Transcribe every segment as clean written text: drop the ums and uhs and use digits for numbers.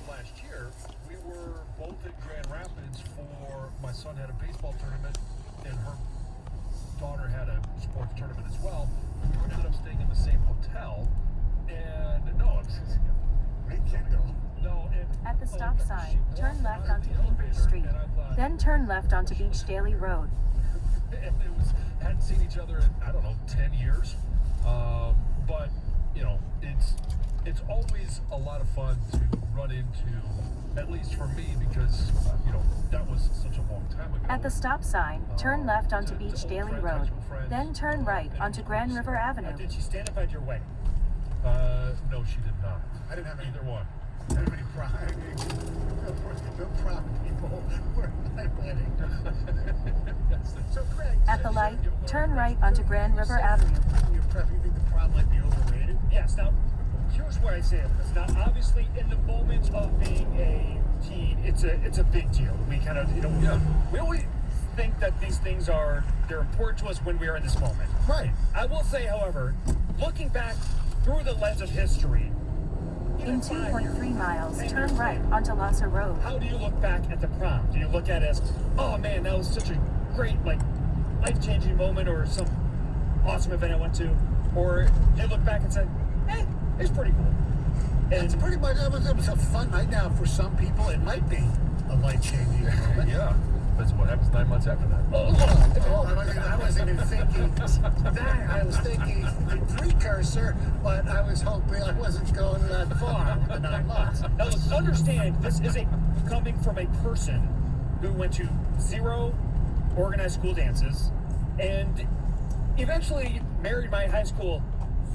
last year, we were both in Grand Rapids for my son had a baseball tournament, and her daughter had a sports tournament as well. We ended up staying in the same hotel, and no, it's no. And, At the stop sign, turn left onto Cambridge Street, then turn left onto Beach Daily Road. And it was hadn't seen each other in I don't know 10 years, but you know it's always a lot of fun to run into, at least for me, because you know that was such a long time ago. At the stop sign, turn left onto Beach Daily Road, then turn right onto Grand River Avenue. Did she stand up at your wedding? No, she did not. I didn't have either one. Everybody prom. No prom people were at my wedding. So, Greg. At the light, turn right onto Grand River Avenue. You're prepping, you think the prom might be overrated? Yes. Now, here's where I say this. Now, obviously, in the moment of being a teen, it's a big deal. We kind of, we always think that these things they're important to us when we are in this moment. Right. I will say, however, looking back through the lens of history, In 2.3 miles, turn right onto Losser Road. how do you look back at the prom? Do you look at it as, oh man, that was such a great, life-changing moment, or some awesome event I went to? Or do you look back and say, it's pretty cool? And It's pretty much, it was a fun night. Now, for some people, it might be a life-changing moment. Yeah, that's what happens 9 months after that. I wasn't even thinking that. I was thinking the precursor, but I was hoping I wasn't going that far with the 9 months. now, look, understand, this is coming from a person who went to 0 organized school dances and eventually married my high school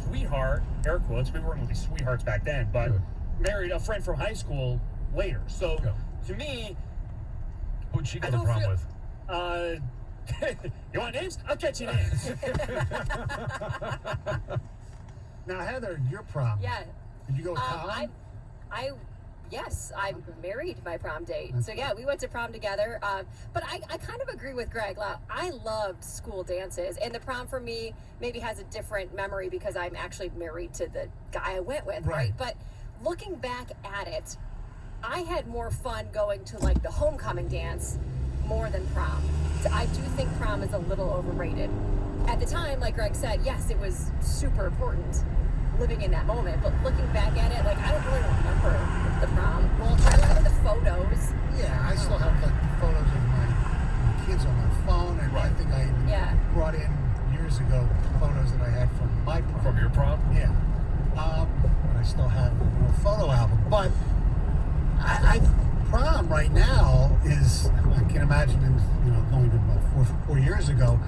sweetheart, air quotes. We weren't really sweethearts back then, but married a friend from high school later. So, to me, Who'd she go I to don't prom feel- with? you want names? I'll catch you names. Now, Heather, your prom. Yeah. Did you go with Colin? Yes, I married my prom date. So yeah, we went to prom together. But I kind of agree with Greg. I loved school dances, and the prom for me maybe has a different memory because I'm actually married to the guy I went with, right? But looking back at it, I had more fun going to the homecoming dance more than prom. So I do think prom is a little overrated. At the time, like Greg said, yes, it was super important living in that moment, but looking back at it, I don't really remember the prom. Well, I remember the photos. Yeah, I still have photos of my kids on my phone, and I think I even brought in years ago photos that I had from my prom. From your prom? Yeah. But I still have a photo album. But I prom right now is, I can imagine, going to about 4 years ago,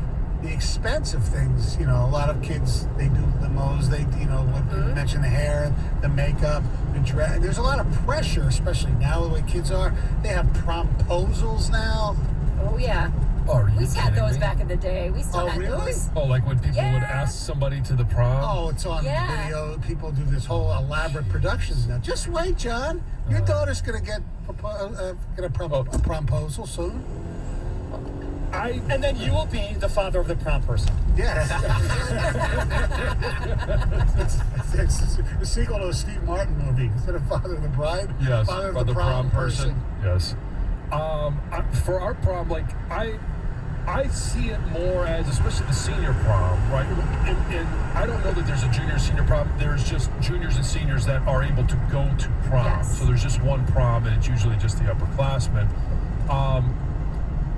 the expensive things. A lot of kids, they do limos, you mentioned the hair, the makeup, the dress. There's a lot of pressure, especially now the way kids are. They have promposals now. Oh yeah. Are you We had those me? back in the day. We still had really? those. Oh, like when people would Yeah. ask somebody to the prom? Oh, it's on video. People do this whole elaborate productions now. Just wait, John. Your daughter's gonna get a promposal soon. And then you will be the father of the prom person. Yes. it's the sequel to a Steve Martin movie. Instead of Father of the Bride, Yes, Father of for the Prom person. Yes. For our prom, I see it more as, especially the senior prom, right? And I don't know that there's a junior senior prom. There's just juniors and seniors that are able to go to prom. Yes. So there's just one prom, and it's usually just the upperclassmen.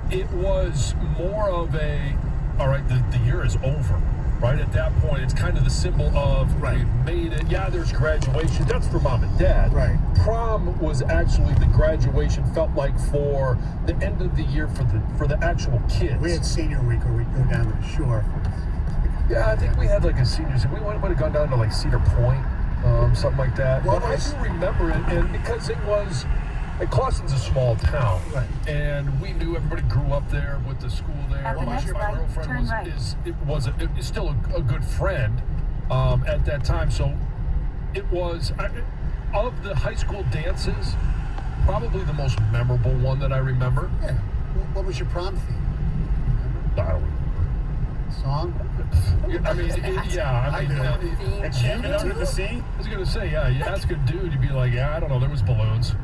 It was more of all right, the year is over, right? At that point, it's kind of the symbol of we made it. Yeah, there's graduation. That's for mom and dad. Right. Prom was actually the graduation, felt like for the end of the year for the actual kids. We had senior week where we'd go down to the shore. Yeah, I think we had a senior. We would have gone down to Cedar Point, something like that. Well, but I do remember it, and because it was. Clawson's a small town, and we knew everybody grew up there with the school there. At the next My light, girlfriend turn right. is still a good friend at that time. So it was of the high school dances, probably the most memorable one that I remember. Yeah. What was your prom theme? I don't remember. Song? I mean, And Camping Under the Sea? I was gonna say, yeah. You ask a dude, you'd be like, yeah, I don't know. There was balloons.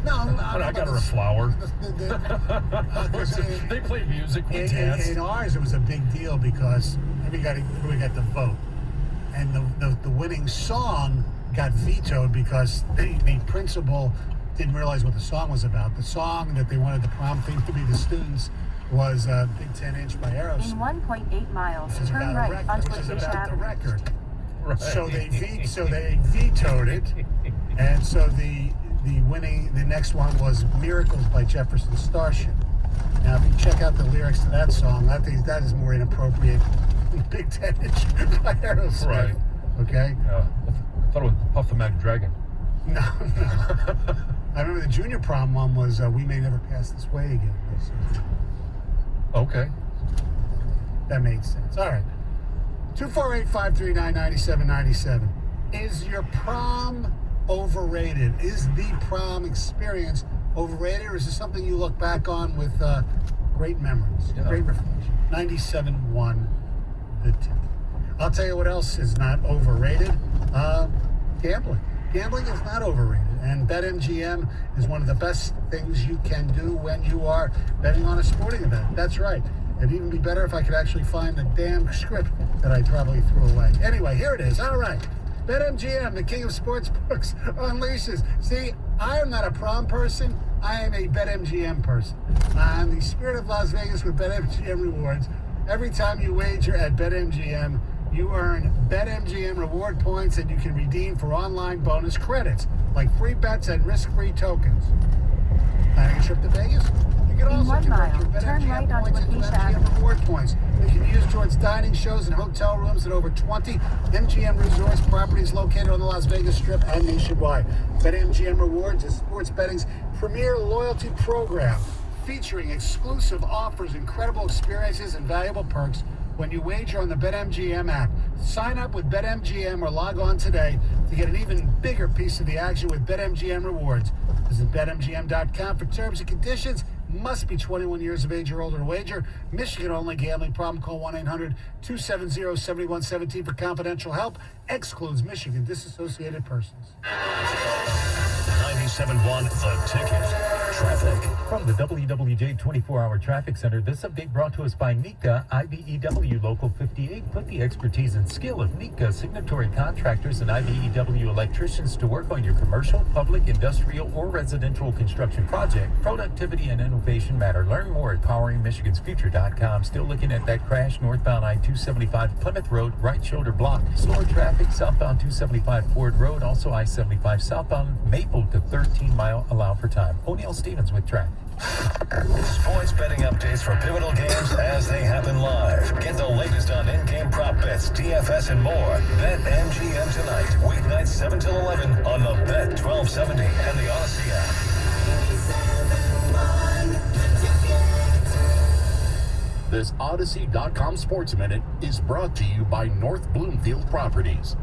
No, I got her a flower. The- They play music, we in dance. ours, it was a big deal because we got to vote, and the winning song got vetoed because the principal didn't realize what the song was about. The song that they wanted the prom theme to be the students was Big 10 Inch by Aerosmith. In 1.8 miles, Which is turn about a right record, onto which is Acacia about the Avenue. record. Right. So they vetoed it, and so the next one was "Miracles" by Jefferson Starship. Now, if you check out the lyrics to that song, that is more inappropriate than Big 10 Inch by Aerosmith. Right. Okay. I thought it was Puff the Magic Dragon. No. I remember the junior prom one was "We May Never Pass This Way Again." Okay. That made sense. All right. 248-539-9797. Is your prom overrated? Is the prom experience overrated, or is it something you look back on with great memories, great reflection? 97.1 The Tip. I'll tell you what else is not overrated. Gambling. Gambling is not overrated, and BetMGM is one of the best things you can do when you are betting on a sporting event. That's right. It'd even be better if I could actually find the damn script that I probably threw away. Anyway, here it is. All right. BetMGM, the king of sportsbooks, unleashes. See, I am not a prom person. I am a BetMGM person. I'm the spirit of Las Vegas with BetMGM rewards. Every time you wager at BetMGM, you earn BetMGM reward points that you can redeem for online bonus credits, like free bets and risk-free tokens. Planning a trip to Vegas? You can also 1 convert mile, your turn BetMGM right onto points into Acacia MGM Avenue. reward points. They can use towards dining shows and hotel rooms at over 20 MGM Resorts properties located on the Las Vegas Strip and nationwide. BetMGM Rewards is sports betting's premier loyalty program, featuring exclusive offers, incredible experiences, and valuable perks when you wager on the BetMGM app. Sign up with BetMGM or log on today to get an even bigger piece of the action with BetMGM Rewards. Visit BetMGM.com for terms and conditions. Must be 21 years of age or older to wager. Michigan only. Gambling problem? Call 1-800-270-7117 for confidential help. Excludes Michigan disassociated persons. 97.1 The Ticket. Traffic. From the WWJ 24-hour traffic center, this update brought to us by Nika IBEW Local 58. Put the expertise and skill of Nika signatory contractors and IBEW electricians to work on your commercial, public, industrial, or residential construction project. Productivity and innovation matter. Learn more at poweringmichigansfuture.com. Still looking at that crash northbound I-275 Plymouth Road, right shoulder blocked. Slower traffic southbound 275 Ford Road, also I-75 southbound Maple to 13-mile allow for time. O'Neill Stevens with track. Sports betting updates for pivotal games as they happen live. Get the latest on in-game prop bets, DFS, and more. Bet MGM tonight, weeknights 7 till 11 on the Bet 1270 and the Odyssey app. This Odyssey.com Sports Minute is brought to you by North Bloomfield Properties.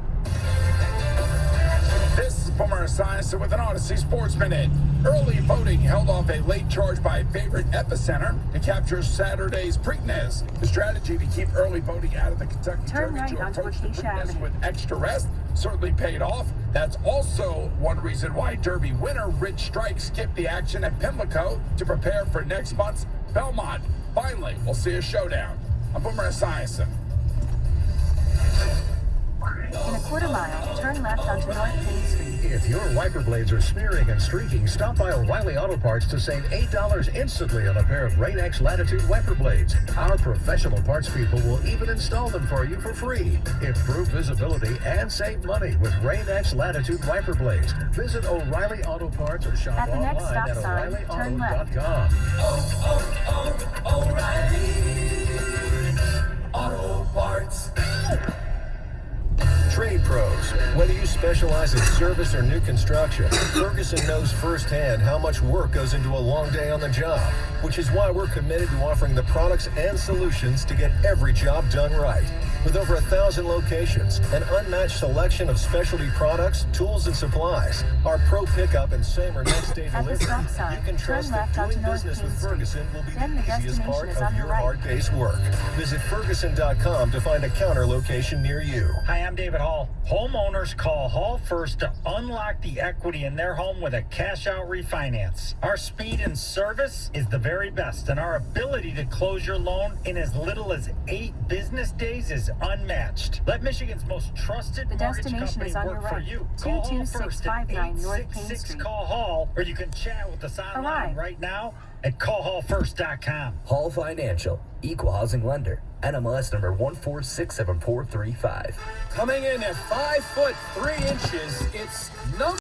This is Boomer Esiason with an Odyssey Sports Minute. Early voting held off a late charge by favorite Epicenter to capture Saturday's Preakness. The strategy to keep early voting out of the Kentucky Turn Derby right to onto approach the Acacia Preakness Avenue. with extra rest certainly paid off. That's also one reason why Derby winner Rich Strike skipped the action at Pimlico to prepare for next month's Belmont. Finally, we'll see a showdown. I'm Boomer Esiason. In a quarter mile, turn left onto North Main Street. If your wiper blades are smearing and streaking, stop by O'Reilly Auto Parts to save $8 instantly on a pair of Rain-X Latitude wiper blades. Our professional parts people will even install them for you for free. Improve visibility and save money with Rain-X Latitude wiper blades. Visit O'Reilly Auto Parts or shop At the next online stop at sign, turn left. O'ReillyAuto.com. Auto Parts. Trade pros. Whether you specialize in service or new construction, Ferguson knows firsthand how much work goes into a long day on the job, which is why we're committed to offering the products and solutions to get every job done right. With over 1,000 locations, an unmatched selection of specialty products, tools, and supplies, our pro pickup and same or next day At the delivery, stop sign, you can turn trust that left onto doing North business Main with Street. Ferguson will be Then the the easiest destination part is of on your the right. hard day's work. Visit Ferguson.com to find a counter location near you. Hi, I'm David Hall. Homeowners call Hall First to unlock the equity in their home with a cash-out refinance. Our speed and service is the very best, and our ability to close your loan in as little as 8 business days is unmatched. Let Michigan's most trusted The mortgage destination company is on work your for right. you. Call Hall First at 22659 North Payne 866 Street. Call Hall, or you can chat with us online Arrive. right now at callhallfirst.com. Hall Financial, equal housing lender. NMLS number 1467435. Coming in at 5 foot 3 inches, it's number